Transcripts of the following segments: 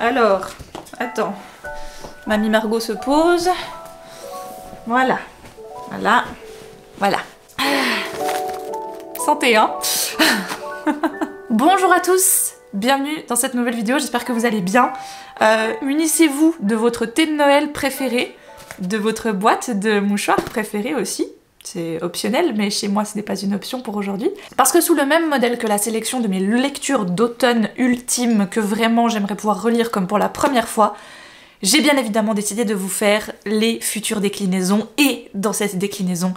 Alors, attends. Mamie Margot se pose. Voilà. Voilà. Voilà. Santé, hein. Bonjour à tous. Bienvenue dans cette nouvelle vidéo, j'espère que vous allez bien. Munissez-vous de votre thé de Noël préféré, de votre boîte de mouchoirs préférée aussi. C'est optionnel, mais chez moi ce n'est pas une option pour aujourd'hui. Parce que sous le même modèle que la sélection de mes lectures d'automne ultimes que vraiment j'aimerais pouvoir relire comme pour la première fois, j'ai bien évidemment décidé de vous faire les futures déclinaisons, et dans cette déclinaison,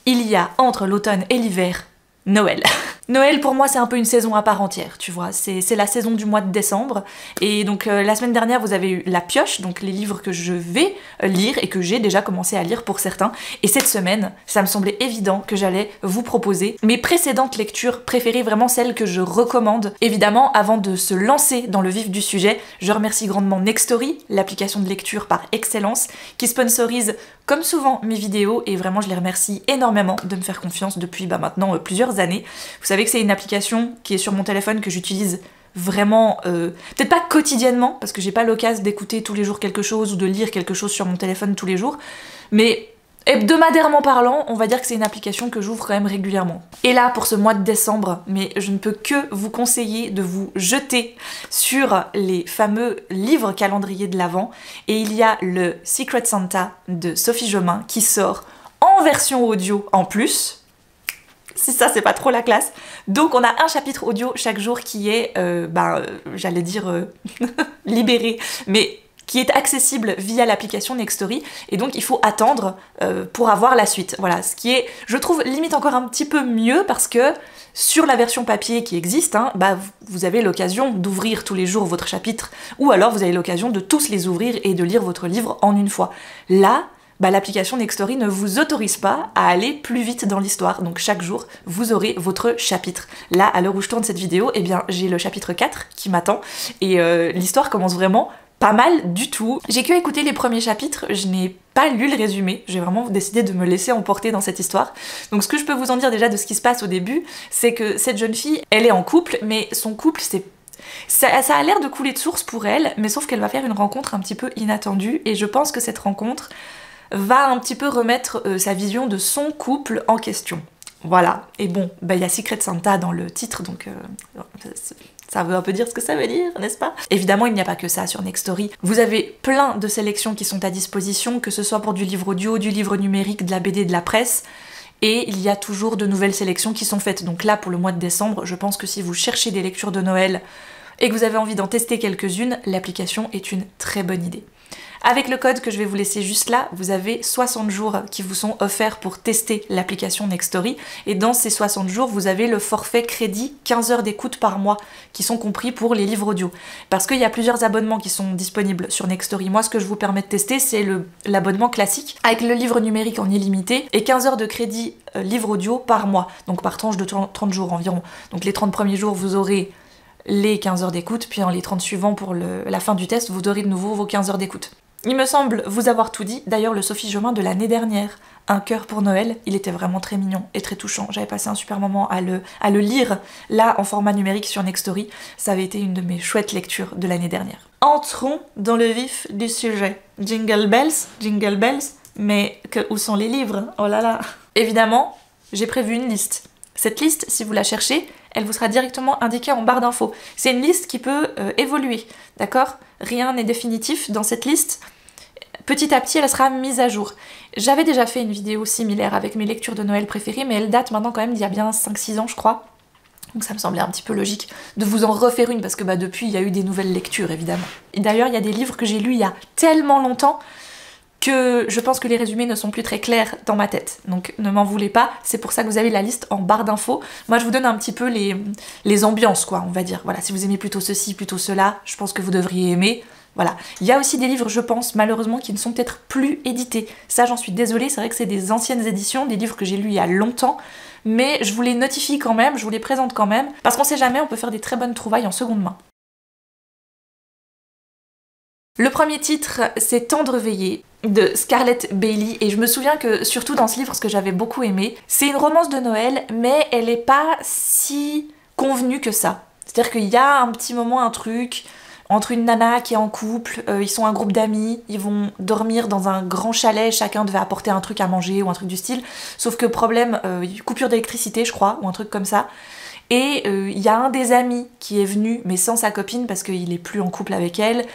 il y a entre l'automne et l'hiver, Noël. Noël pour moi c'est un peu une saison à part entière, tu vois, c'est la saison du mois de décembre, et donc la semaine dernière vous avez eu la pioche, donc les livres que je vais lire et que j'ai déjà commencé à lire pour certains, et cette semaine ça me semblait évident que j'allais vous proposer mes précédentes lectures préférées, vraiment celles que je recommande. Évidemment, avant de se lancer dans le vif du sujet, je remercie grandement Nextory, l'application de lecture par excellence, qui sponsorise comme souvent mes vidéos, et vraiment je les remercie énormément de me faire confiance depuis maintenant plusieurs années. Vous savez que c'est une application qui est sur mon téléphone que j'utilise vraiment, peut-être pas quotidiennement, parce que j'ai pas l'occasion d'écouter tous les jours quelque chose ou de lire quelque chose sur mon téléphone tous les jours, mais hebdomadairement parlant, on va dire que c'est une application que j'ouvre quand même régulièrement. Et là, pour ce mois de décembre, mais je ne peux que vous conseiller de vous jeter sur les fameux livres calendrier de l'Avent, et il y a le Secret Santa de Sophie Jomain qui sort en version audio en plus. Si ça c'est pas trop la classe. Donc on a un chapitre audio chaque jour qui est, j'allais dire libéré, mais qui est accessible via l'application Nextory, et donc il faut attendre pour avoir la suite. Voilà, ce qui est, je trouve, limite encore un petit peu mieux, parce que sur la version papier qui existe, vous avez l'occasion d'ouvrir tous les jours votre chapitre, ou alors vous avez l'occasion de tous les ouvrir et de lire votre livre en une fois. Là, l'application Nextory ne vous autorise pas à aller plus vite dans l'histoire, donc chaque jour vous aurez votre chapitre. Là, à l'heure où je tourne cette vidéo, eh bien j'ai le chapitre 4 qui m'attend, et l'histoire commence vraiment pas mal du tout. J'ai que écouté les premiers chapitres, je n'ai pas lu le résumé, j'ai vraiment décidé de me laisser emporter dans cette histoire. Donc ce que je peux vous en dire déjà de ce qui se passe au début, c'est que cette jeune fille, elle est en couple, mais son couple ça a l'air de couler de source pour elle, mais sauf qu'elle va faire une rencontre un petit peu inattendue, et je pense que cette rencontre va un petit peu remettre sa vision de son couple en question. Voilà, et bon, il y a Secret Santa dans le titre, donc ça veut un peu dire ce que ça veut dire, n'est-ce pas? Évidemment, il n'y a pas que ça sur Nextory. Vous avez plein de sélections qui sont à disposition, que ce soit pour du livre audio, du livre numérique, de la BD, de la presse, et il y a toujours de nouvelles sélections qui sont faites. Donc là, pour le mois de décembre, je pense que si vous cherchez des lectures de Noël et que vous avez envie d'en tester quelques-unes, l'application est une très bonne idée. Avec le code que je vais vous laisser juste là, vous avez 60 jours qui vous sont offerts pour tester l'application Nextory, et dans ces 60 jours, vous avez le forfait crédit 15 heures d'écoute par mois qui sont compris pour les livres audio. Parce qu'il y a plusieurs abonnements qui sont disponibles sur Nextory. Moi, ce que je vous permets de tester, c'est l'abonnement classique avec le livre numérique en illimité et 15 heures de crédit livre audio par mois, donc par tranche de 30 jours environ. Donc les 30 premiers jours, vous aurez les 15 heures d'écoute, puis dans les 30 suivants pour la fin du test, vous aurez de nouveau vos 15 heures d'écoute. Il me semble vous avoir tout dit. D'ailleurs, le Sophie Jomain de l'année dernière, Un cœur pour Noël, il était vraiment très mignon et très touchant. J'avais passé un super moment à le lire, là, en format numérique sur Nextory. Ça avait été une de mes chouettes lectures de l'année dernière. Entrons dans le vif du sujet. Jingle bells, mais où sont les livres? Oh là là! Évidemment, j'ai prévu une liste. Cette liste, si vous la cherchez, elle vous sera directement indiquée en barre d'infos. C'est une liste qui peut évoluer, d'accord? Rien n'est définitif dans cette liste. Petit à petit, elle sera mise à jour. J'avais déjà fait une vidéo similaire avec mes lectures de Noël préférées, mais elle date maintenant quand même d'il y a bien 5-6 ans, je crois. Donc ça me semblait un petit peu logique de vous en refaire une, parce que depuis, il y a eu des nouvelles lectures, évidemment. Et d'ailleurs, il y a des livres que j'ai lus il y a tellement longtemps que je pense que les résumés ne sont plus très clairs dans ma tête. Donc ne m'en voulez pas, c'est pour ça que vous avez la liste en barre d'infos. Moi, je vous donne un petit peu les ambiances, quoi, on va dire. Voilà, si vous aimez plutôt ceci, plutôt cela, je pense que vous devriez aimer. Voilà. Il y a aussi des livres, je pense, malheureusement, qui ne sont peut-être plus édités. Ça, j'en suis désolée, c'est vrai que c'est des anciennes éditions, des livres que j'ai lus il y a longtemps, mais je vous les notifie quand même, je vous les présente quand même, parce qu'on sait jamais, on peut faire des très bonnes trouvailles en seconde main. Le premier titre, c'est Tendre veillée de Scarlett Bailey, et je me souviens que, surtout dans ce livre, ce que j'avais beaucoup aimé, c'est une romance de Noël, mais elle est pas si convenue que ça. C'est-à-dire qu'il y a un petit moment, un truc, entre une nana qui est en couple, ils sont un groupe d'amis, ils vont dormir dans un grand chalet, chacun devait apporter un truc à manger ou un truc du style, sauf que problème, coupure d'électricité je crois, ou un truc comme ça. Et il y a un des amis qui est venu, mais sans sa copine parce qu'il est plus en couple avec elle.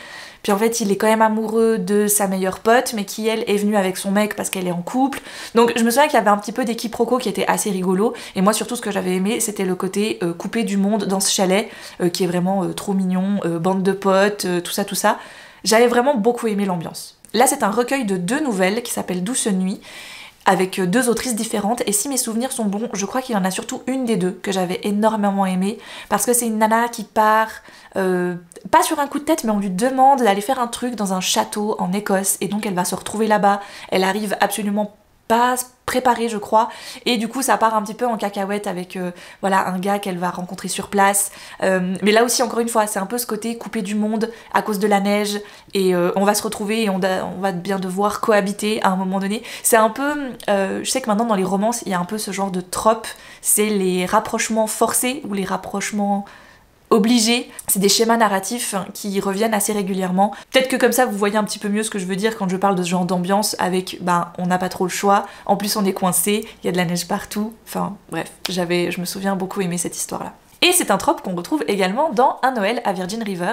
Puis en fait, il est quand même amoureux de sa meilleure pote, mais qui elle est venue avec son mec parce qu'elle est en couple. Donc je me souviens qu'il y avait un petit peu des quiproquos qui étaient assez rigolos. Et moi surtout ce que j'avais aimé, c'était le côté coupé du monde dans ce chalet, qui est vraiment trop mignon, bande de potes, tout ça, tout ça. J'avais vraiment beaucoup aimé l'ambiance. Là c'est un recueil de 2 nouvelles qui s'appelle Douce Nuit, avec 2 autrices différentes, et si mes souvenirs sont bons, je crois qu'il y en a surtout une des 2 que j'avais énormément aimée, parce que c'est une nana qui part, pas sur un coup de tête, mais on lui demande d'aller faire un truc dans un château en Écosse, et donc elle va se retrouver là-bas, elle arrive absolument pas préparée je crois, et du coup ça part un petit peu en cacahuète avec voilà, un gars qu'elle va rencontrer sur place, mais là aussi encore une fois c'est un peu ce côté coupé du monde à cause de la neige, et on va se retrouver et on va bien devoir cohabiter à un moment donné. C'est un peu, je sais que maintenant dans les romances il y a un peu ce genre de trope, c'est les rapprochements forcés ou les rapprochements obligés, c'est des schémas narratifs qui reviennent assez régulièrement. Peut-être que comme ça vous voyez un petit peu mieux ce que je veux dire quand je parle de ce genre d'ambiance avec on n'a pas trop le choix, en plus on est coincé, il y a de la neige partout, enfin bref, je me souviens beaucoup aimer cette histoire-là. Et c'est un trope qu'on retrouve également dans Un Noël à Virgin River,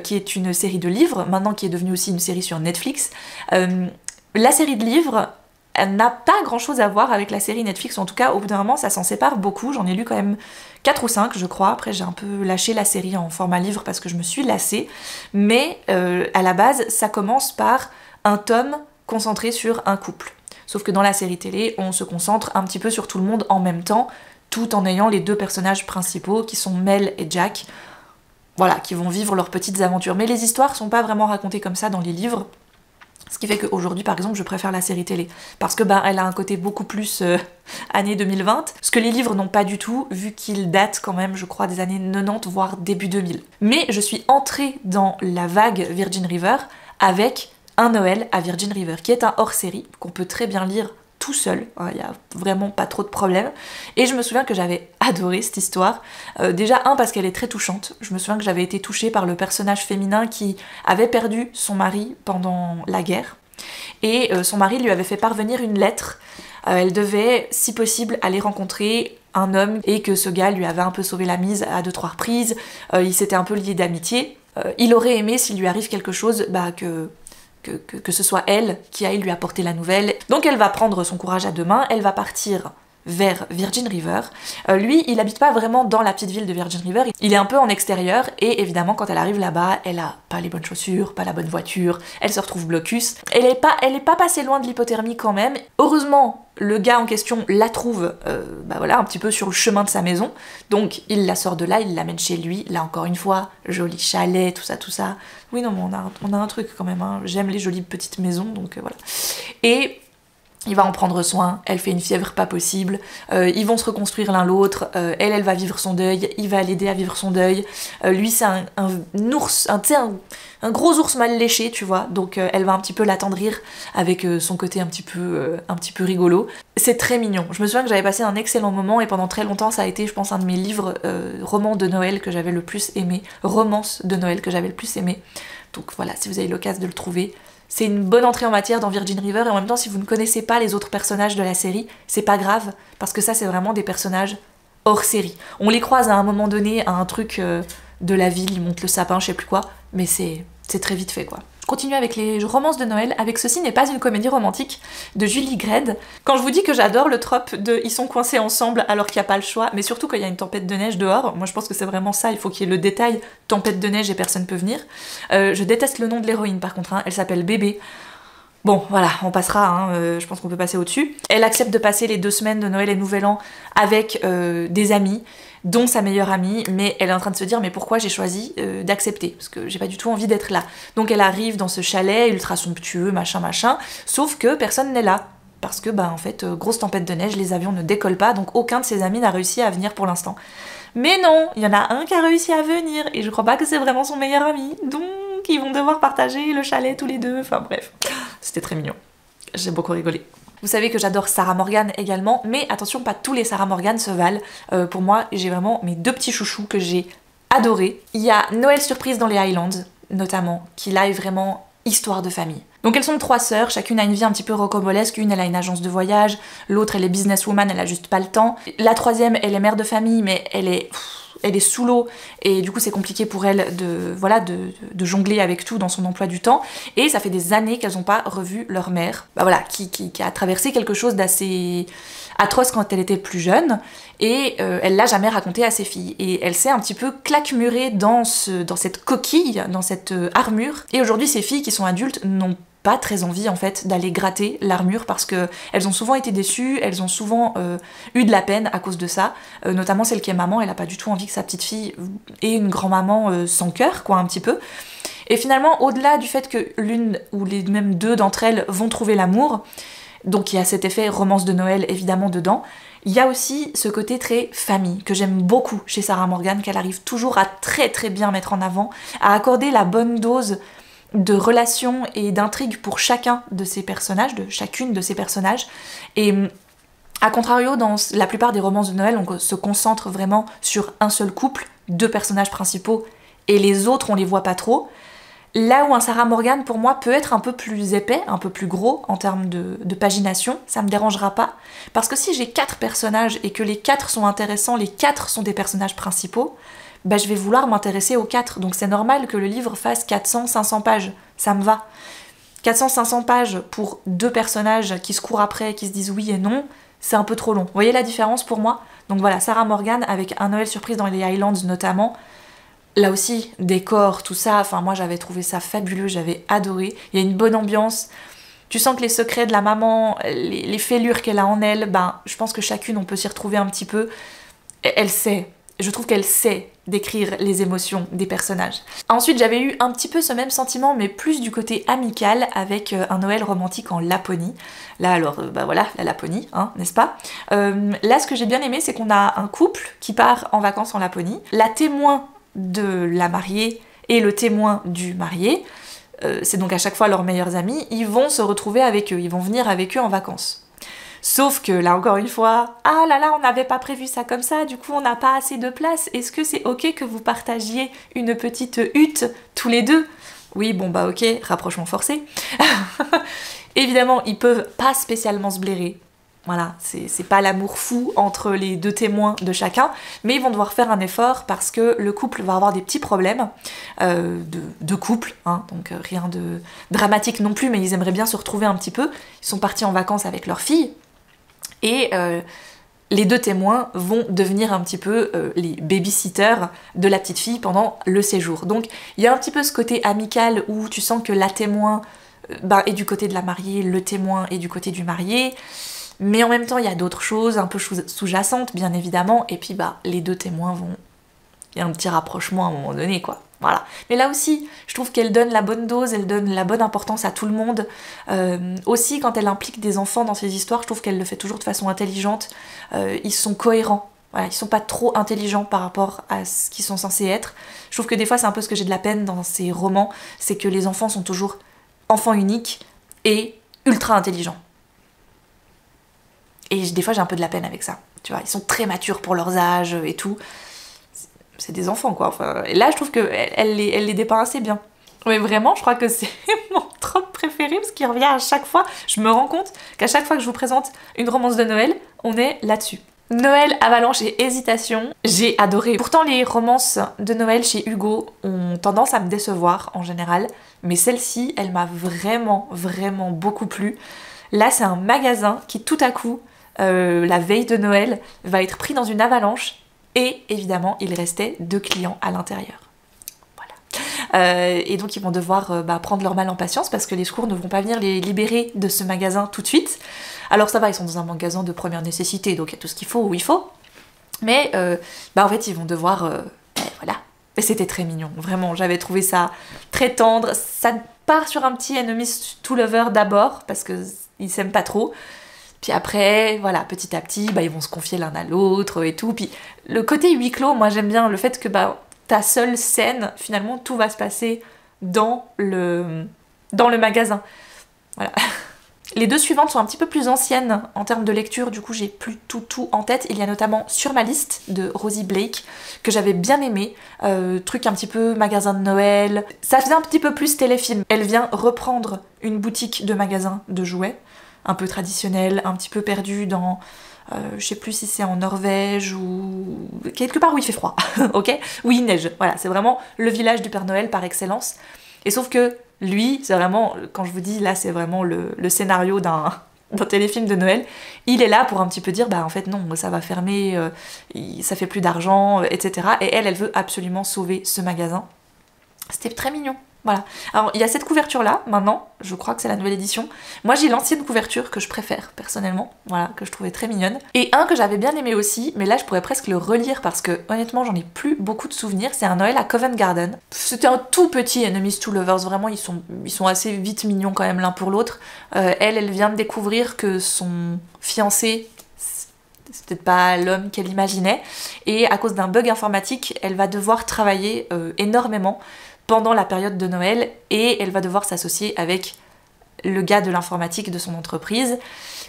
qui est une série de livres, maintenant qui est devenue aussi une série sur Netflix. La série de livres, elle n'a pas grand chose à voir avec la série Netflix, en tout cas au bout d'un moment ça s'en sépare beaucoup, j'en ai lu quand même 4 ou 5 je crois, après j'ai un peu lâché la série en format livre parce que je me suis lassée, mais à la base ça commence par un tome concentré sur un couple. Sauf que dans la série télé on se concentre un petit peu sur tout le monde en même temps, tout en ayant les 2 personnages principaux qui sont Mel et Jack, voilà, qui vont vivre leurs petites aventures. Mais les histoires sont pas vraiment racontées comme ça dans les livres. Ce qui fait qu'aujourd'hui, par exemple, je préfère la série télé. Parce que elle a un côté beaucoup plus année 2020, ce que les livres n'ont pas du tout, vu qu'ils datent quand même, je crois, des années 90, voire début 2000. Mais je suis entrée dans la vague Virgin River avec Un Noël à Virgin River, qui est un hors-série, qu'on peut très bien lire tout seul, il n'y a vraiment pas trop de problèmes. Et je me souviens que j'avais adoré cette histoire. Déjà, parce qu'elle est très touchante. Je me souviens que j'avais été touchée par le personnage féminin qui avait perdu son mari pendant la guerre. Et son mari lui avait fait parvenir une lettre. Elle devait, si possible, aller rencontrer un homme, et que ce gars lui avait un peu sauvé la mise à 2-3 reprises. Ils s'étaient un peu liés d'amitié. Il aurait aimé, s'il lui arrive quelque chose, que ce soit elle qui aille lui apporter la nouvelle. Donc elle va prendre son courage à 2 mains, elle va partir vers Virgin River. Lui, il habite pas vraiment dans la petite ville de Virgin River, il est un peu en extérieur, et évidemment quand elle arrive là-bas, elle a pas les bonnes chaussures, pas la bonne voiture, elle se retrouve blocus. Elle est pas passée loin de l'hypothermie quand même. Heureusement, le gars en question la trouve voilà, un petit peu sur le chemin de sa maison, donc il la sort de là, il l'amène chez lui, là encore une fois, joli chalet, tout ça, tout ça. Oui non, mais on a un truc quand même, hein. J'aime les jolies petites maisons, donc voilà. Et il va en prendre soin, elle fait une fièvre pas possible, ils vont se reconstruire l'un l'autre, elle va vivre son deuil, il va l'aider à vivre son deuil, lui c'est un ours, un gros ours mal léché, tu vois, donc elle va un petit peu l'attendrir avec son côté un petit peu rigolo. C'est très mignon, je me souviens que j'avais passé un excellent moment, et pendant très longtemps ça a été, je pense, un de mes livres romans de Noël que j'avais le plus aimé, romances de Noël que j'avais le plus aimé, donc voilà, si vous avez l'occasion de le trouver. C'est une bonne entrée en matière dans Virgin River, et en même temps, si vous ne connaissez pas les autres personnages de la série, c'est pas grave, parce que ça, c'est vraiment des personnages hors série. On les croise à un moment donné à un truc de la ville, ils montent le sapin, je sais plus quoi, mais c'est très vite fait, quoi. Je continue avec les romances de Noël, avec Ceci n'est pas une comédie romantique, de Julie Gredd. Quand je vous dis que j'adore le trope de ils sont coincés ensemble alors qu'il n'y a pas le choix, mais surtout quand il y a une tempête de neige dehors, moi je pense que c'est vraiment ça, il faut qu'il y ait le détail, tempête de neige et personne peut venir. Je déteste le nom de l'héroïne par contre, elle s'appelle Bébé. Bon, voilà, on passera, je pense qu'on peut passer au-dessus. Elle accepte de passer les 2 semaines de Noël et Nouvel An avec des amis, dont sa meilleure amie, mais elle est en train de se dire mais pourquoi j'ai choisi d'accepter, parce que j'ai pas du tout envie d'être là. Donc elle arrive dans ce chalet ultra somptueux, machin, sauf que personne n'est là. Parce que, en fait, grosse tempête de neige, les avions ne décollent pas, donc aucun de ses amis n'a réussi à venir pour l'instant. Mais non, il y en a un qui a réussi à venir, et je crois pas que c'est vraiment son meilleur ami, donc ils vont devoir partager le chalet tous les 2, enfin bref. C'était très mignon. J'ai beaucoup rigolé. Vous savez que j'adore Sarah Morgan également, mais attention, pas tous les Sarah Morgan se valent. Pour moi, j'ai vraiment mes 2 petits chouchous que j'ai adoré. Il y a Noël surprise dans les Highlands, notamment, qui là est vraiment histoire de famille. Donc elles sont 3 sœurs, chacune a une vie un petit peu rocambolesque, une elle a une agence de voyage, l'autre elle est businesswoman, elle a juste pas le temps. La troisième elle est mère de famille mais elle est sous l'eau et du coup c'est compliqué pour elle de jongler avec tout dans son emploi du temps et ça fait des années qu'elles n'ont pas revu leur mère, qui a traversé quelque chose d'assez atroce quand elle était plus jeune et elle l'a jamais raconté à ses filles et elle s'est un petit peu claquemurée dans cette coquille, dans cette armure et aujourd'hui ces filles qui sont adultes n'ont pas très envie en fait d'aller gratter l'armure parce que elles ont souvent été déçues, elles ont souvent eu de la peine à cause de ça, notamment celle qui est maman, elle a pas du tout envie que sa petite fille ait une grand-maman sans cœur quoi un petit peu. Et finalement au-delà du fait que l'une ou même deux d'entre elles vont trouver l'amour, donc il y a cet effet romance de Noël évidemment dedans, il y a aussi ce côté très famille que j'aime beaucoup chez Sarah Morgan, qu'elle arrive toujours à très très bien mettre en avant, à accorder la bonne dose de relations et d'intrigues pour chacun de ces personnages, de chacune de ces personnages. Et à contrario, dans la plupart des romances de Noël, on se concentre vraiment sur un seul couple, 2 personnages principaux, et les autres, on les voit pas trop. Là où un Sarah Morgan, pour moi, peut être un peu plus épais, un peu plus gros en termes de pagination, ça me dérangera pas. Parce que si j'ai 4 personnages et que les 4 sont intéressants, les 4 sont des personnages principaux, je vais vouloir m'intéresser aux 4. Donc c'est normal que le livre fasse 400-500 pages. Ça me va. 400-500 pages pour 2 personnages qui se courent après, qui se disent oui et non, c'est un peu trop long. Vous voyez la différence pour moi? Donc voilà, Sarah Morgan avec un Noël surprise dans les Highlands notamment. Là aussi, décor, tout ça, enfin moi j'avais trouvé ça fabuleux, j'avais adoré. Il y a une bonne ambiance. Tu sens que les secrets de la maman, les fêlures qu'elle a en elle, je pense que chacune on peut s'y retrouver un petit peu. Elle sait. Je trouve qu'elle sait décrire les émotions des personnages. Ensuite, j'avais eu un petit peu ce même sentiment, mais plus du côté amical, avec un Noël romantique en Laponie. Là, alors, voilà, la Laponie, hein, n'est-ce pas? Là, ce que j'ai bien aimé, c'est qu'on a un couple qui part en vacances en Laponie. La témoin de la mariée et le témoin du marié, c'est donc à chaque fois leurs meilleurs amis, ils vont se retrouver avec eux, ils vont venir avec eux en vacances. Sauf que là encore une fois, ah là là, on n'avait pas prévu ça comme ça, du coup on n'a pas assez de place, est-ce que c'est ok que vous partagiez une petite hutte tous les deux? Oui, bon ok, rapprochement forcé. Évidemment, ils peuvent pas spécialement se blairer. Voilà, c'est pas l'amour fou entre les 2 témoins de chacun, mais ils vont devoir faire un effort parce que le couple va avoir des petits problèmes de couple, hein, donc rien de dramatique non plus, mais ils aimeraient bien se retrouver un petit peu. Ils sont partis en vacances avec leur fille, et les 2 témoins vont devenir un petit peu les babysitters de la petite fille pendant le séjour. Donc il y a un petit peu ce côté amical où tu sens que la témoin est du côté de la mariée, le témoin est du côté du marié, mais en même temps il y a d'autres choses un peu sous-jacentes bien évidemment, et puis les 2 témoins vont... Il y a un petit rapprochement à un moment donné quoi. Voilà. Mais là aussi, je trouve qu'elle donne la bonne dose, elle donne la bonne importance à tout le monde. Aussi, quand elle implique des enfants dans ses histoires, je trouve qu'elle le fait toujours de façon intelligente. Ils sont cohérents. Voilà, ils sont pas trop intelligents par rapport à ce qu'ils sont censés être. Je trouve que des fois, c'est un peu ce que j'ai de la peine dans ces romans, c'est que les enfants sont toujours enfants uniques et ultra intelligents. Et des fois, j'ai un peu de la peine avec ça. Tu vois, ils sont très matures pour leurs âges et tout. C'est des enfants quoi, enfin, et là je trouve qu'elle les dépeint assez bien. Mais vraiment, je crois que c'est mon trope préféré parce qu'il revient à chaque fois. Je me rends compte qu'à chaque fois que je vous présente une romance de Noël, on est là-dessus. Noël, Avalanche et Hésitation, j'ai adoré. Pourtant les romances de Noël chez Hugo ont tendance à me décevoir en général, mais celle-ci, elle m'a vraiment beaucoup plu. Là c'est un magasin qui tout à coup, la veille de Noël, va être pris dans une avalanche. Et évidemment, il restait 2 clients à l'intérieur. Voilà. Et donc ils vont devoir prendre leur mal en patience parce que les secours ne vont pas venir les libérer de ce magasin tout de suite. Alors ça va, ils sont dans un magasin de première nécessité, donc il y a tout ce qu'il faut où il faut. Mais en fait, ils vont devoir... voilà. Et c'était très mignon, vraiment. J'avais trouvé ça très tendre. Ça part sur un petit enemies to lover d'abord, parce qu'ils s'aiment pas trop. Puis après, voilà, petit à petit, ils vont se confier l'un à l'autre et tout. Puis le côté huis clos, moi j'aime bien le fait que ta seule scène, finalement, tout va se passer dans le magasin. Voilà. Les deux suivantes sont un petit peu plus anciennes en termes de lecture, du coup j'ai plus tout en tête. Il y a notamment Sur ma liste de Rosie Blake, que j'avais bien aimé, truc un petit peu magasin de Noël. Ça faisait un petit peu plus téléfilm. Elle vient reprendre une boutique de magasin de jouets, un peu traditionnelle, un petit peu perdue dans... je sais plus si c'est en Norvège ou... quelque part où il fait froid, ok? Où il neige, voilà, c'est vraiment le village du Père Noël par excellence. Et sauf que lui, c'est vraiment, quand je vous dis là, c'est vraiment le scénario d'un téléfilm de Noël. Il est là pour un petit peu dire, bah en fait non, ça va fermer, ça fait plus d'argent, etc. Et elle veut absolument sauver ce magasin. C'était très mignon. Voilà. Alors, il y a cette couverture-là, maintenant, je crois que c'est la nouvelle édition. Moi, j'ai l'ancienne couverture que je préfère, personnellement, voilà, que je trouvais très mignonne. Et un que j'avais bien aimé aussi, mais là, je pourrais presque le relire parce que, honnêtement, j'en ai plus beaucoup de souvenirs, c'est un Noël à Covent Garden. C'était un tout petit Enemies to Lovers, vraiment, ils sont assez vite mignons quand même l'un pour l'autre. Elle vient de découvrir que son fiancé... c'est peut-être pas l'homme qu'elle imaginait, et à cause d'un bug informatique, elle va devoir travailler énormément pendant la période de Noël, et elle va devoir s'associer avec le gars de l'informatique de son entreprise,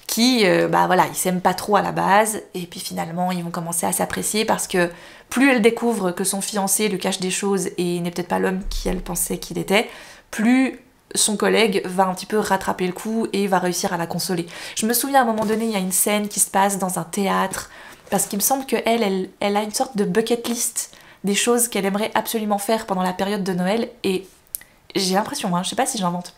qui, bah voilà, ils s'aiment pas trop à la base, et puis finalement ils vont commencer à s'apprécier parce que plus elle découvre que son fiancé lui cache des choses et n'est peut-être pas l'homme qu'elle pensait qu'il était, plus son collègue va un petit peu rattraper le coup et va réussir à la consoler. Je me souviens à un moment donné, il y a une scène qui se passe dans un théâtre, parce qu'il me semble qu'elle a une sorte de bucket list des choses qu'elle aimerait absolument faire pendant la période de Noël, et j'ai l'impression, je sais pas si j'invente,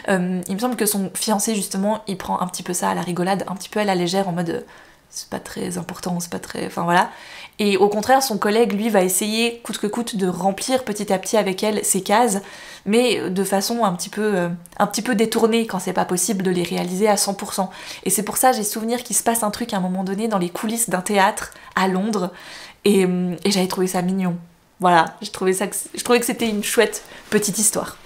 il me semble que son fiancé justement, il prend un petit peu ça à la rigolade, un petit peu à la légère, en mode c'est pas très important, c'est pas très... enfin voilà. Et au contraire, son collègue, lui, va essayer, coûte que coûte, de remplir petit à petit avec elle ses cases, mais de façon un petit peu détournée, quand c'est pas possible de les réaliser à 100%. Et c'est pour ça, j'ai souvenir qu'il se passe un truc à un moment donné dans les coulisses d'un théâtre à Londres, et j'avais trouvé ça mignon. Voilà, je trouvais que c'était une chouette petite histoire.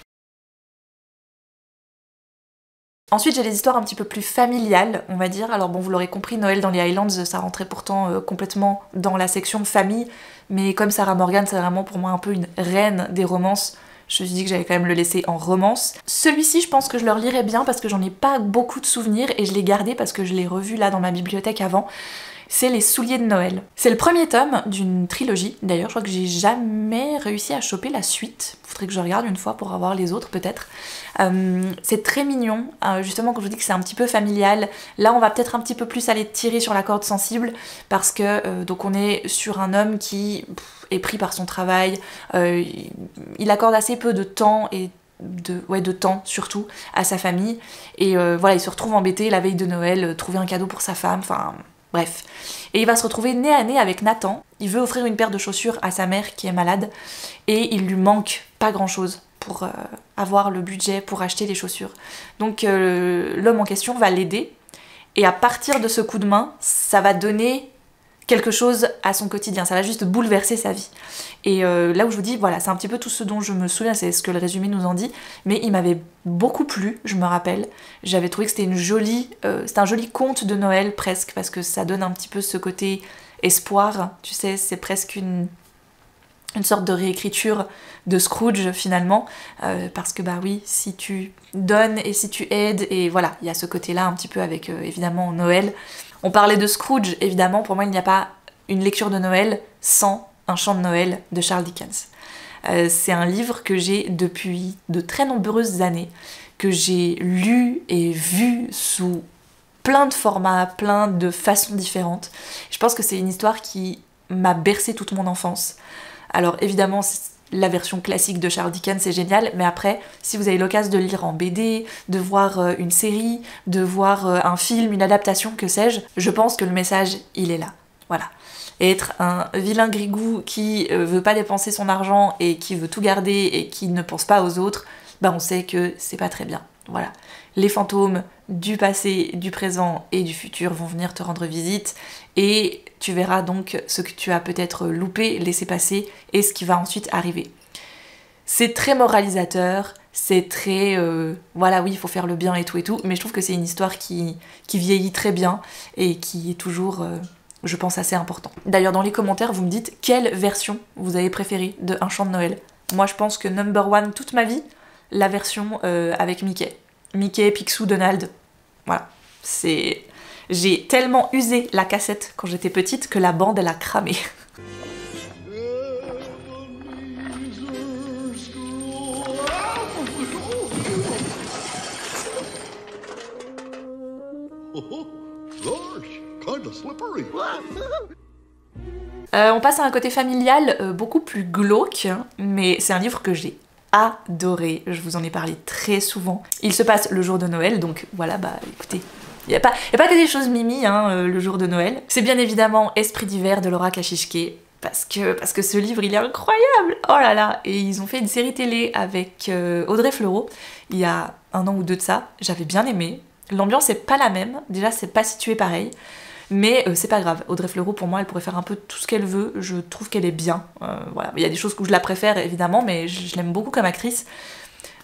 Ensuite, j'ai des histoires un petit peu plus familiales, on va dire. Alors bon, vous l'aurez compris, Noël dans les Highlands, ça rentrait pourtant complètement dans la section famille, mais comme Sarah Morgan, c'est vraiment pour moi un peu une reine des romances, je me suis dit que j'allais quand même le laisser en romance. Celui-ci, je pense que je le relirai bien parce que j'en ai pas beaucoup de souvenirs, et je l'ai gardé parce que je l'ai revu là dans ma bibliothèque avant. C'est Les Souliers de Noël. C'est le premier tome d'une trilogie, d'ailleurs, je crois que j'ai jamais réussi à choper la suite. Faudrait que je regarde une fois pour avoir les autres peut-être. C'est très mignon, justement quand je vous dis que c'est un petit peu familial, là on va peut-être un petit peu plus aller tirer sur la corde sensible, parce que donc on est sur un homme qui est pris par son travail, il accorde assez peu de temps et de temps surtout à sa famille, et voilà, il se retrouve embêté la veille de Noël, trouver un cadeau pour sa femme, enfin bref. Et il va se retrouver nez à nez avec Nathan, il veut offrir une paire de chaussures à sa mère qui est malade, et il lui manque pas grand chose pour avoir le budget pour acheter les chaussures. Donc l'homme en question va l'aider, et à partir de ce coup de main, ça va donner quelque chose à son quotidien, ça va juste bouleverser sa vie. Et là où je vous dis, voilà, c'est un petit peu tout ce dont je me souviens, c'est ce que le résumé nous en dit, mais il m'avait beaucoup plu, je me rappelle. J'avais trouvé que c'était c'était un joli conte de Noël presque, parce que ça donne un petit peu ce côté espoir, tu sais, c'est presque une sorte de réécriture de Scrooge finalement, parce que bah oui, si tu donnes et si tu aides, et voilà, il y a ce côté-là un petit peu avec évidemment Noël. On parlait de Scrooge, évidemment, pour moi il n'y a pas une lecture de Noël sans un chant de Noël de Charles Dickens. C'est un livre que j'ai depuis de très nombreuses années, que j'ai lu et vu sous plein de formats, plein de façons différentes. Je pense que c'est une histoire qui m'a bercé toute mon enfance. Alors évidemment, la version classique de Charles Dickens c'est génial, mais après, si vous avez l'occasion de le lire en BD, de voir une série, de voir un film, une adaptation, que sais-je, je pense que le message, il est là. Voilà. Et être un vilain grigou qui veut pas dépenser son argent et qui veut tout garder et qui ne pense pas aux autres, bah on sait que c'est pas très bien. Voilà. Les fantômes du passé, du présent et du futur vont venir te rendre visite, et tu verras donc ce que tu as peut-être loupé, laissé passer, et ce qui va ensuite arriver. C'est très moralisateur, c'est très... voilà, oui, il faut faire le bien et tout, mais je trouve que c'est une histoire qui vieillit très bien et qui est toujours, je pense, assez important. D'ailleurs, dans les commentaires, vous me dites quelle version vous avez préférée de Un chant de Noël. Moi, je pense que number one toute ma vie, la version avec Mickey. Mickey, Picsou, Donald. Voilà, c'est... J'ai tellement usé la cassette quand j'étais petite que la bande, elle a cramé. On passe à un côté familial beaucoup plus glauque, mais c'est un livre que j'ai adoré, je vous en ai parlé très souvent. Il se passe le jour de Noël, donc voilà, bah écoutez, il n'y a pas que des choses mimi le jour de Noël. C'est bien évidemment Esprit d'hiver de Laura Kashishke, parce que ce livre il est incroyable, oh là là. Et ils ont fait une série télé avec Audrey Fleurot, il y a 1 an ou 2 de ça, j'avais bien aimé. L'ambiance est pas la même, déjà c'est pas situé pareil, mais c'est pas grave. Audrey Fleurot, pour moi, elle pourrait faire un peu tout ce qu'elle veut, je trouve qu'elle est bien. Voilà. Il y a des choses où je la préfère évidemment, mais je l'aime beaucoup comme actrice.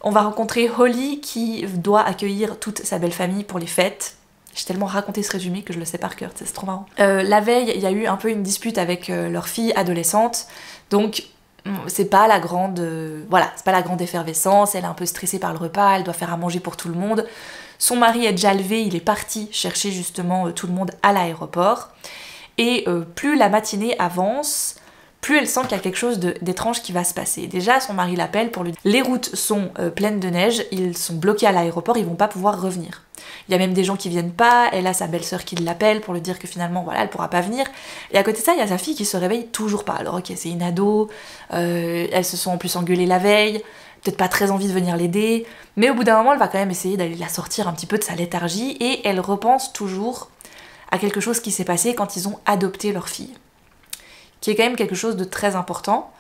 On va rencontrer Holly qui doit accueillir toute sa belle famille pour les fêtes. J'ai tellement raconté ce résumé que je le sais par cœur, c'est trop marrant. La veille, il y a eu un peu une dispute avec leur fille adolescente, donc c'est pas la grande... voilà, c'est pas la grande effervescence, elle est un peu stressée par le repas, elle doit faire à manger pour tout le monde. Son mari est déjà levé, il est parti chercher justement tout le monde à l'aéroport. Et plus la matinée avance, plus elle sent qu'il y a quelque chose d'étrange qui va se passer. Déjà, son mari l'appelle pour lui dire les routes sont pleines de neige, ils sont bloqués à l'aéroport, ils vont pas pouvoir revenir. Il y a même des gens qui viennent pas, elle a sa belle-sœur qui l'appelle pour lui dire que finalement, voilà, elle pourra pas venir. Et à côté de ça, il y a sa fille qui se réveille toujours pas. Alors ok, c'est une ado, elles se sont en plus engueulées la veille, peut-être pas très envie de venir l'aider, mais au bout d'un moment, elle va quand même essayer d'aller la sortir un petit peu de sa léthargie, et elle repense toujours à quelque chose qui s'est passé quand ils ont adopté leur fille, qui est quand même quelque chose de très important.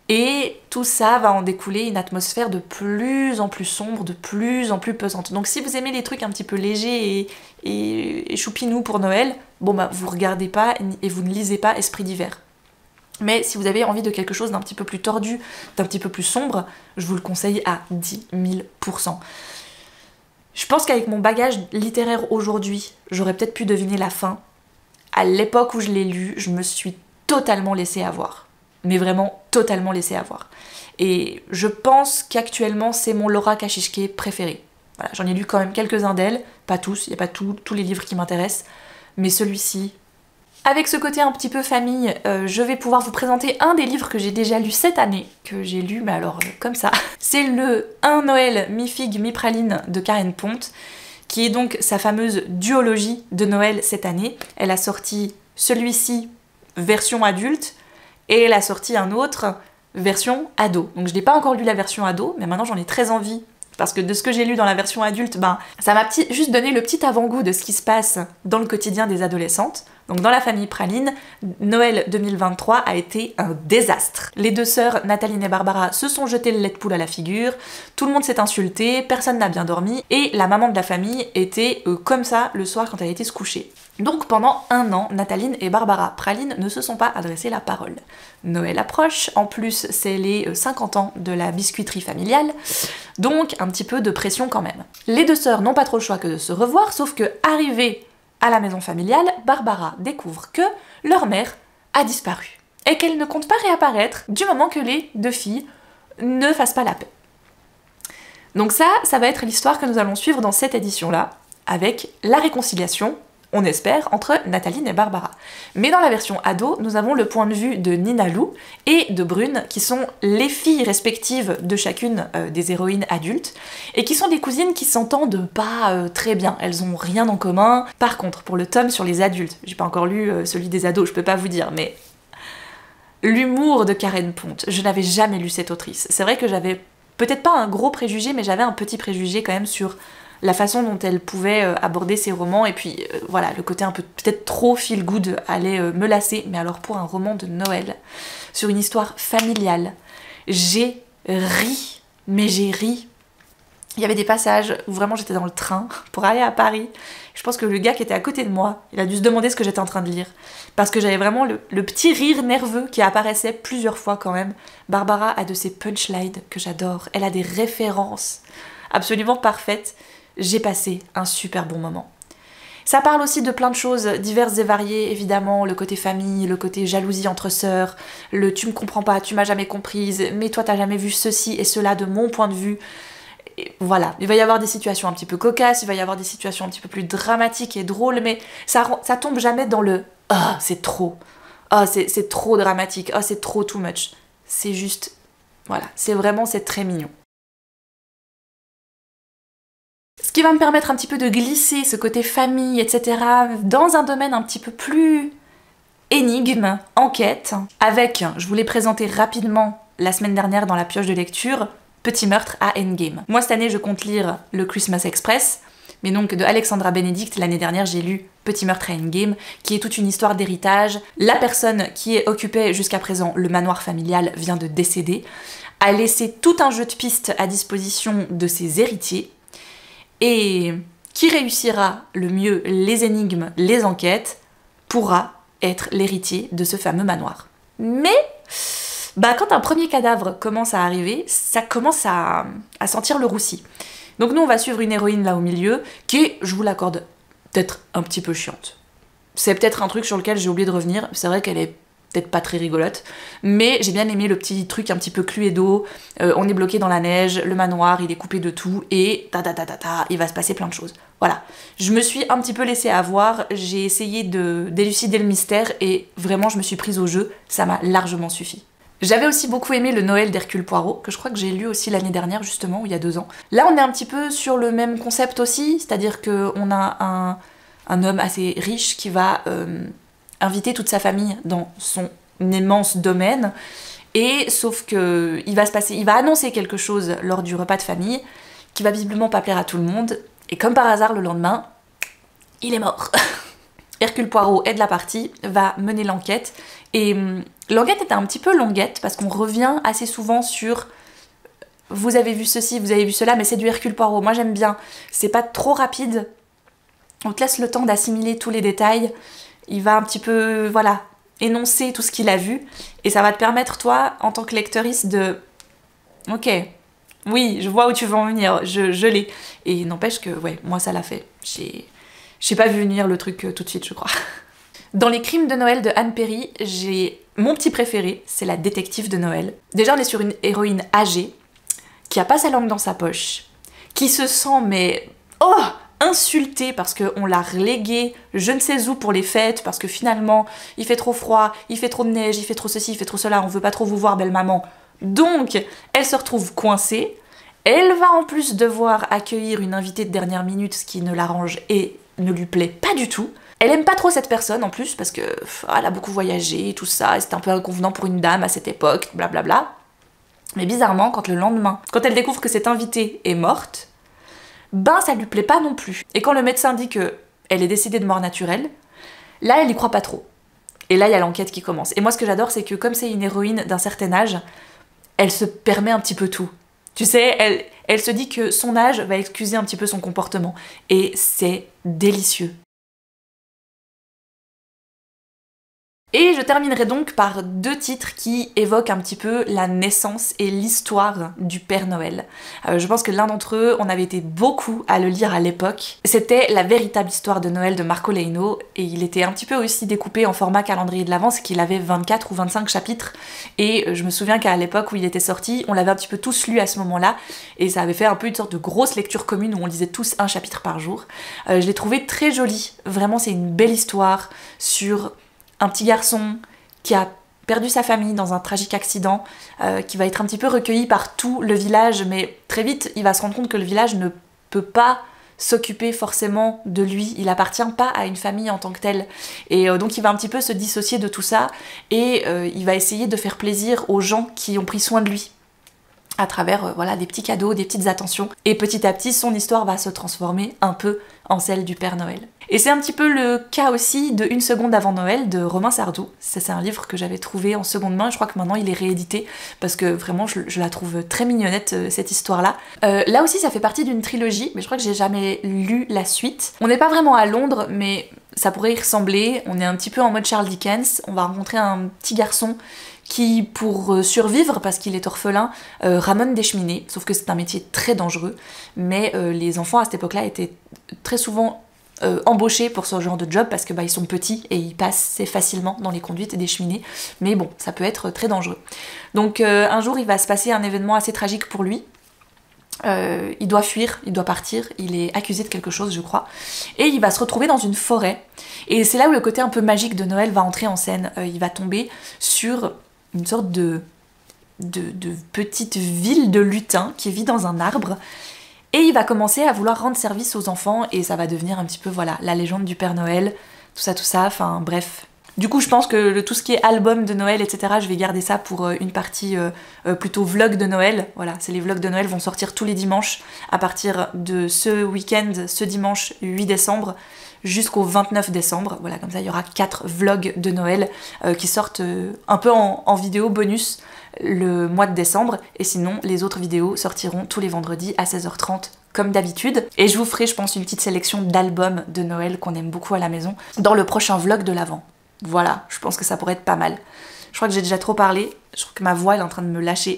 Et tout ça va en découler une atmosphère de plus en plus sombre, de plus en plus pesante. Donc si vous aimez les trucs un petit peu légers et choupinous pour Noël, bon bah vous regardez pas et vous ne lisez pas Esprit d'hiver. Mais si vous avez envie de quelque chose d'un petit peu plus tordu, d'un petit peu plus sombre, je vous le conseille à 10 000%. Je pense qu'avec mon bagage littéraire aujourd'hui, j'aurais peut-être pu deviner la fin. À l'époque où je l'ai lu, je me suis totalement laissée avoir. Mais vraiment totalement laissée avoir. Et je pense qu'actuellement, c'est mon Laura Kashishke préféré. Voilà, j'en ai lu quand même quelques-uns d'elle, pas tous, il n'y a pas tous les livres qui m'intéressent, mais celui-ci... Avec ce côté un petit peu famille, je vais pouvoir vous présenter un des livres que j'ai déjà lu cette année, que j'ai lu, mais alors comme ça. C'est le Un Noël mi-figue mi-praline de Karen Ponte, qui est donc sa fameuse duologie de Noël cette année. Elle a sorti celui-ci version adulte, et elle a sorti un autre version ado. Donc je n'ai pas encore lu la version ado, mais maintenant j'en ai très envie. Parce que de ce que j'ai lu dans la version adulte, ben, ça m'a juste donné le petit avant-goût de ce qui se passe dans le quotidien des adolescentes. Donc dans la famille Praline, Noël 2023 a été un désastre. Les deux sœurs, Nathalie et Barbara, se sont jetées le lait de poule à la figure, tout le monde s'est insulté, personne n'a bien dormi, et la maman de la famille était comme ça le soir quand elle était se coucher. Donc pendant 1 an, Nathalie et Barbara Praline ne se sont pas adressé la parole. Noël approche, en plus c'est les 50 ans de la biscuiterie familiale, donc un petit peu de pression quand même. Les deux sœurs n'ont pas trop le choix que de se revoir, sauf que arrivées à la maison familiale, Barbara découvre que leur mère a disparu et qu'elle ne compte pas réapparaître du moment que les deux filles ne fassent pas la paix. Donc ça va être l'histoire que nous allons suivre dans cette édition-là, avec la réconciliation, on espère, entre Nathalie et Barbara. Mais dans la version ado, nous avons le point de vue de Nina Lou et de Brune, qui sont les filles respectives de chacune des héroïnes adultes, et qui sont des cousines qui s'entendent pas très bien, elles ont rien en commun. Par contre, pour le tome sur les adultes, j'ai pas encore lu celui des ados, je peux pas vous dire, mais l'humour de Karen Ponte, je n'avais jamais lu cette autrice. C'est vrai que j'avais peut-être pas un gros préjugé, mais j'avais un petit préjugé quand même sur la façon dont elle pouvait aborder ses romans, et puis voilà, le côté un peu peut-être trop feel good allait me lasser, mais alors pour un roman de Noël, sur une histoire familiale, j'ai ri, mais j'ai ri. Il y avait des passages où vraiment j'étais dans le train pour aller à Paris, je pense que le gars qui était à côté de moi, il a dû se demander ce que j'étais en train de lire, parce que j'avais vraiment le petit rire nerveux qui apparaissait plusieurs fois quand même. Barbara a de ces punchlines que j'adore, elle a des références absolument parfaites. J'ai passé un super bon moment. Ça parle aussi de plein de choses diverses et variées, évidemment, le côté famille, le côté jalousie entre sœurs, le tu me comprends pas, tu m'as jamais comprise, mais toi t'as jamais vu ceci et cela de mon point de vue. Et voilà, il va y avoir des situations un petit peu cocasses, il va y avoir des situations un petit peu plus dramatiques et drôles, mais ça tombe jamais dans le « Ah, c'est trop !» « Ah, c'est trop dramatique !»« Ah, c'est trop too much !» C'est juste... Voilà, c'est très mignon. Ce qui va me permettre un petit peu de glisser ce côté famille, etc. dans un domaine un petit peu plus énigme, enquête, avec, je vous l'ai présenté rapidement la semaine dernière dans la pioche de lecture, Petit meurtre à Endgame. Moi cette année je compte lire le Christmas Express, mais donc de Alexandra Benedict. L'année dernière j'ai lu Petit meurtre à Endgame, qui est toute une histoire d'héritage. La personne qui occupait jusqu'à présent le manoir familial vient de décéder, a laissé tout un jeu de pistes à disposition de ses héritiers, et qui réussira le mieux les énigmes, les enquêtes, pourra être l'héritier de ce fameux manoir. Mais quand un premier cadavre commence à arriver, ça commence à sentir le roussi. Donc nous on va suivre une héroïne là au milieu, qui est, je vous l'accorde, peut-être un petit peu chiante. C'est peut-être un truc sur lequel j'ai oublié de revenir, c'est vrai qu'elle est peut-être pas très rigolote, mais j'ai bien aimé le petit truc un petit peu Cluedo, on est bloqué dans la neige, le manoir il est coupé de tout, et il va se passer plein de choses. Voilà, je me suis un petit peu laissée avoir, j'ai essayé d'élucider le mystère, et vraiment je me suis prise au jeu, ça m'a largement suffi. J'avais aussi beaucoup aimé le Noël d'Hercule Poirot, que je crois que j'ai lu aussi l'année dernière justement, ou il y a 2 ans. Là on est un petit peu sur le même concept aussi, c'est-à-dire qu'on a un homme assez riche qui va inviter toute sa famille dans son immense domaine, et sauf que il va annoncer quelque chose lors du repas de famille qui va visiblement pas plaire à tout le monde, et comme par hasard le lendemain, il est mort. Hercule Poirot est de la partie, va mener l'enquête, et l'enquête est un petit peu longuette parce qu'on revient assez souvent sur vous avez vu ceci, vous avez vu cela, mais c'est du Hercule Poirot, moi j'aime bien, c'est pas trop rapide, on te laisse le temps d'assimiler tous les détails. Il va un petit peu, voilà, énoncer tout ce qu'il a vu, et ça va te permettre, toi, en tant que lecteuriste, de... Ok, oui, je vois où tu veux en venir, je l'ai. Et n'empêche que, ouais, moi ça l'a fait. J'ai pas vu venir le truc tout de suite, je crois. Dans les crimes de Noël de Anne Perry, j'ai mon petit préféré, c'est la détective de Noël. Déjà, on est sur une héroïne âgée, qui a pas sa langue dans sa poche, qui se sent, mais... Oh, insultée parce qu'on l'a reléguée je ne sais où pour les fêtes, parce que finalement il fait trop froid, il fait trop de neige, il fait trop ceci, il fait trop cela, on veut pas trop vous voir belle maman. Donc elle se retrouve coincée, elle va en plus devoir accueillir une invitée de dernière minute, ce qui ne l'arrange et ne lui plaît pas du tout. Elle aime pas trop cette personne en plus parce que elle a beaucoup voyagé, tout ça, et c'était un peu inconvenant pour une dame à cette époque, blablabla. Mais bizarrement, quand le lendemain, quand elle découvre que cette invitée est morte, ça lui plaît pas non plus. Et quand le médecin dit qu'elle est décédée de mort naturelle, là elle y croit pas trop. Et là il y a l'enquête qui commence. Et moi ce que j'adore, c'est que comme c'est une héroïne d'un certain âge, elle se permet un petit peu tout. Tu sais, elle se dit que son âge va excuser un petit peu son comportement. Et c'est délicieux. Et je terminerai donc par 2 titres qui évoquent un petit peu la naissance et l'histoire du Père Noël. Je pense que l'un d'entre eux, on avait été beaucoup à le lire à l'époque. C'était La véritable histoire de Noël de Marco Leino, et il était un petit peu aussi découpé en format calendrier de l'Avent, c'est qu'il avait 24 ou 25 chapitres, et je me souviens qu'à l'époque où il était sorti, on l'avait un petit peu tous lu à ce moment-là, et ça avait fait un peu une sorte de grosse lecture commune où on lisait tous un chapitre par jour. Je l'ai trouvé très joli, vraiment c'est une belle histoire sur un petit garçon qui a perdu sa famille dans un tragique accident, qui va être un petit peu recueilli par tout le village, mais très vite il va se rendre compte que le village ne peut pas s'occuper forcément de lui, il appartient pas à une famille en tant que telle, et donc il va un petit peu se dissocier de tout ça, et il va essayer de faire plaisir aux gens qui ont pris soin de lui, à travers voilà, des petits cadeaux, des petites attentions, et petit à petit son histoire va se transformer un peu en celle du Père Noël. Et c'est un petit peu le cas aussi de Une seconde avant Noël de Romain Sardou. Ça, c'est un livre que j'avais trouvé en seconde main, je crois que maintenant il est réédité, parce que vraiment je la trouve très mignonnette cette histoire-là. Là aussi ça fait partie d'une trilogie, mais je crois que j'ai jamais lu la suite. On n'est pas vraiment à Londres, mais ça pourrait y ressembler. On est un petit peu en mode Charles Dickens, on va rencontrer un petit garçon qui, pour survivre, parce qu'il est orphelin, ramène des cheminées, sauf que c'est un métier très dangereux, mais les enfants à cette époque-là étaient très souvent embauchés pour ce genre de job parce que ils sont petits et ils passent facilement dans les conduites des cheminées, mais bon, ça peut être très dangereux. Donc un jour il va se passer un événement assez tragique pour lui, il doit fuir, il doit partir, il est accusé de quelque chose je crois, et il va se retrouver dans une forêt, et c'est là où le côté un peu magique de Noël va entrer en scène. Il va tomber sur une sorte de petite ville de lutins qui vit dans un arbre, et il va commencer à vouloir rendre service aux enfants, et ça va devenir un petit peu voilà la légende du Père Noël, tout ça, enfin bref. Du coup, je pense que tout ce qui est album de Noël, etc., je vais garder ça pour une partie plutôt vlog de Noël. Voilà, c'est les vlogs de Noël vont sortir tous les dimanches à partir de ce week-end, ce dimanche 8 décembre, jusqu'au 29 décembre. Voilà, comme ça, il y aura 4 vlogs de Noël qui sortent un peu en vidéo bonus le mois de décembre. Et sinon, les autres vidéos sortiront tous les vendredis à 16h30 comme d'habitude. Et je vous ferai, je pense, une petite sélection d'albums de Noël qu'on aime beaucoup à la maison dans le prochain vlog de l'Avent. Voilà, je pense que ça pourrait être pas mal. Je crois que j'ai déjà trop parlé, je trouve que ma voix elle est en train de me lâcher.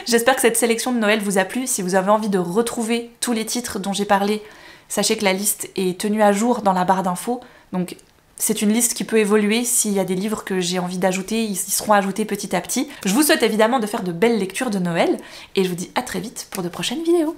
J'espère que cette sélection de Noël vous a plu. Si vous avez envie de retrouver tous les titres dont j'ai parlé, sachez que la liste est tenue à jour dans la barre d'infos. Donc c'est une liste qui peut évoluer. S'il y a des livres que j'ai envie d'ajouter, ils seront ajoutés petit à petit. Je vous souhaite évidemment de faire de belles lectures de Noël et je vous dis à très vite pour de prochaines vidéos.